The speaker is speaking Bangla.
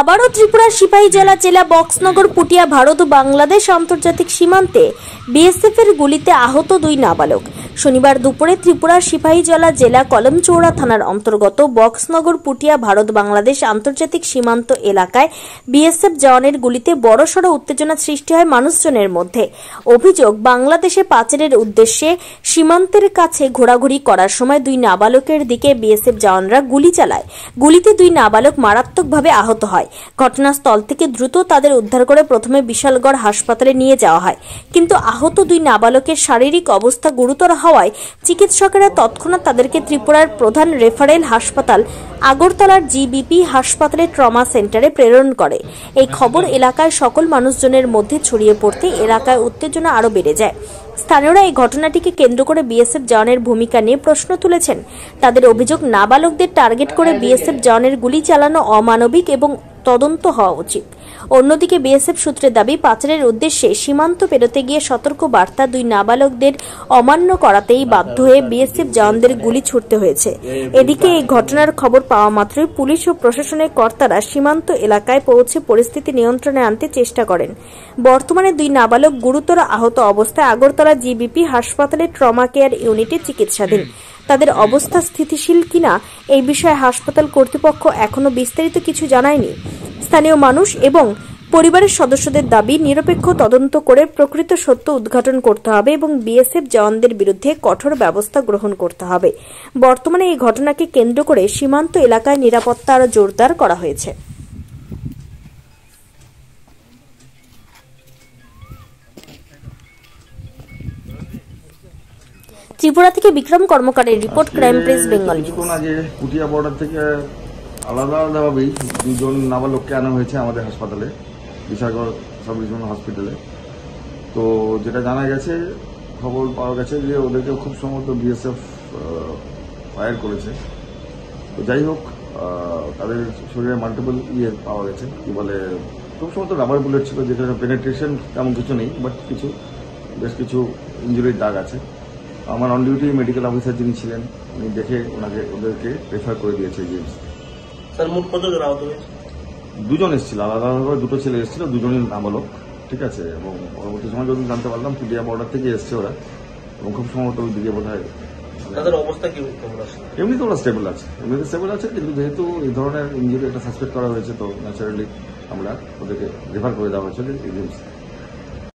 আবারও ত্রিপুরার সিপাহীজলা জেলা বক্সনগর পুটিয়া ভারত ও বাংলাদেশ আন্তর্জাতিক সীমান্তে বিএসএফ এর গুলিতে আহত দুই নাবালক। শনিবার দুপুরে ত্রিপুরার সিপাহীজলা জেলা কলমচৌড়া থানার অন্তর্গত বক্সনগর পুটিয়া ভারত বাংলাদেশ আন্তর্জাতিক সীমান্ত এলাকায় বিএসএফ জওয়ানের গুলিতে বড়সড় উত্তেজনা সৃষ্টি হয় মানুষজনের মধ্যে। অভিযোগ, বাংলাদেশে পাচারের উদ্দেশ্যে সীমান্তের কাছে ঘোরাঘুরি করার সময় দুই নাবালকের দিকে বিএসএফ জওয়ানরা গুলি চালায়। গুলিতে দুই নাবালক মারাত্মকভাবে আহত হয়। ঘটনাস্থল থেকে দ্রুত তাদের উদ্ধার করে প্রথমে বিশালগড় হাসপাতালে নিয়ে যাওয়া হয়, কিন্তু আহত দুই নাবালকের শারীরিক অবস্থা গুরুতর হওয়ায় চিকিৎসকেরা তৎক্ষণাৎ তাদেরকে ত্রিপুরার প্রধান রেফারেল হাসপাতাল আগরতলার জিবিপি হাসপাতালে ট্রমা সেন্টারে প্রেরণ করে। এই খবর এলাকায় সকল মানুষজনের মধ্যে ছড়িয়ে পড়তে এলাকায় উত্তেজনা আরও বেড়ে যায়। স্থানীয়রা এই ঘটনাটিকে কেন্দ্র করে বিএসএফ জওয়ানের ভূমিকা নিয়ে প্রশ্ন তুলেছেন। তাদের অভিযোগ, নাবালকদের টার্গেট করে বিএসএফ জওয়ানের গুলি চালানো অমানবিক এবং তদন্ত হওয়া উচিত। অন্যদিকে বিএসএফ সূত্রে দাবি, পাচারের উদ্দেশ্যে সীমান্ত পেরোতে গিয়ে সতর্ক বার্তা দুই নাবালকদের অমান্য করাতেই বাধ্য হয়ে বিএসএফ জওয়ানদের গুলি ছুড়তে হয়েছে। এদিকে এই ঘটনার খবর পাওয়া মাত্রই পুলিশ ও প্রশাসনের কর্তারা সীমান্ত এলাকায় পৌঁছে পরিস্থিতি নিয়ন্ত্রণে আনতে চেষ্টা করেন। বর্তমানে দুই নাবালক গুরুতর আহত অবস্থায় আগরতলা জিবিপি হাসপাতালে ট্রমা কেয়ার ইউনিটে চিকিৎসাধীন। তাদের অবস্থা স্থিতিশীল কিনা এই বিষয়ে হাসপাতাল কর্তৃপক্ষ এখনো বিস্তারিত কিছু জানায়নি। স্থানীয় মানুষ এবং পরিবারের সদস্যদের দাবি, নিরপেক্ষ তদন্ত করে প্রকৃত সত্য উদ্ঘাটন করতে হবে এবং বিএসএফ জওয়ানদের বিরুদ্ধে কঠোর ব্যবস্থা গ্রহণ করতে হবে। বর্তমানে এই ঘটনাকে কেন্দ্র করে সীমান্ত এলাকায় নিরাপত্তা আরও জোরদার করা হয়েছে। ত্রিপুরা থেকে বিক্রম কর্মকারের রিপোর্ট, ক্রাইম প্রেস বেঙ্গল। কিছুক্ষণ আগে পুটিয়া বর্ডার থেকে আলাদা আলাদাভাবেই দুজন নাবালককে আনা হয়েছে আমাদের হাসপাতালে, বিশালগড় সাব রিজিওনাল হসপিটালে। তো যেটা জানা গেছে, খবর পাওয়া গেছে যে ওদেরকে খুব সম্ভবত বিএসএফ ফায়ার করেছে। তো যাই হোক, তাদের শরীরে মাল্টিপল পাওয়া গেছে, কি বলে, খুব সম্ভবত রাবার বুলেট ছিল, যেটা পেনেট্রেশন তেমন কিছু নেই, বাট বেশ কিছু ইঞ্জুরির দাগ আছে। আমার অন ডিউটি মেডিকেল অফিসার যিনি ছিলেন, উনি দেখে ওদেরকে রেফার করে দিয়েছে জিএমসি। স্যার, মোট কতজন আহত হয়েছে? দুজন এসেছিল, আলাদা আলাদা দুটো ছেলে এসেছিল, দুজনই নাবালক, ঠিক আছে। এবং পরবর্তী সময় যদি জানতে পারলাম পুটিয়া বর্ডার থেকে এসছে ওরা, এবং খুব সম্ভবত ওই দিকে বোধ হয় তাদের অবস্থা কি? এমনিতে ওরা স্টেবল আছে, কিন্তু যেহেতু এই ধরনের ইঞ্জুরি একটা সাসপেক্ট করা হয়েছে, তো ন্যাচারালি আমরা ওদেরকে রেফার করে দেওয়া হয়েছে এজেন্সি।